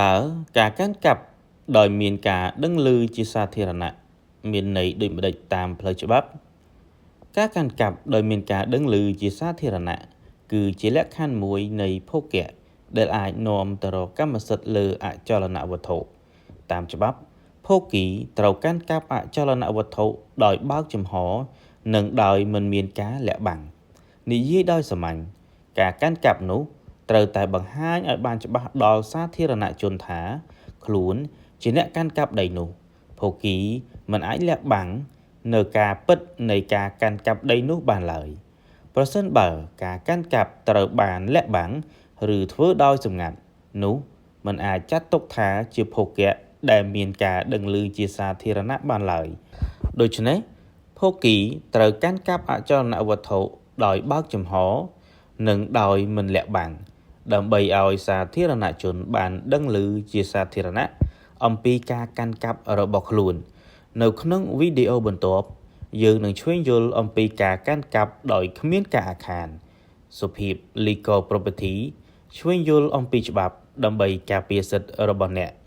តើការកាន់កាប់ដោយមានការដឹងឮជាសាធារណៈមានន័យដូចម្តេចតាមផ្លូវច្បាប់ការកាន់កាប់ដោយមានការដឹងឮជាសាធារណៈគឺជាលក្ខខណ្ឌមួយនៃភោគៈដែលអាចនាំទៅរកកម្មសិទ្ធិលើអចលនវត្ថុតាមច្បាប់ភោគីត្រូវកាន់កាប់អចលនវត្ថុដោយបើកចំហនិងដោយមិនមានការលាក់បាំងនិយាយដោយសាមញ្ញការកាន់កាប់នោះត្រូវតែបង្ហាញឲ្យបានច្បាស់ដល់សាធារណជនថាខ្លួនជាអ្នកកាន់កាប់ដីនោះភោគីមិនអាចលាក់បាំងនៅការពិតនៃការកាន់កាប់ដីនោះបានឡើយប្រសិនបើការកាន់កាប់ត្រូវបានលាក់បាំងឬធ្វើដោយសម្ងាត់នោះមិនអាចចាត់ទុកថាជាភោគៈដែលមានការដឹងឮជាសាធារណៈបានឡើយដូច្នេះភោគីត្រូវកាន់កាប់អចលនវត្ថុដោយបើកចំហនិងដោយមិនលាក់បាំងដើម្បីឲ្យសាធារណជនបានដឹងឮជាសាធារណៈអំពីការកាន់កាប់របស់ខ្លួននៅក្នុងវីដេអូបន្ទាប់យើងនឹងឈ្វេងយល់អំពីការកាន់កាប់ដោយគ្មានការអាខានសុភាព Legal Property ឈ្វេងយល់អំពីច្បាប់ដើម្បីការពារសិទ្ធិរបស់អ្នក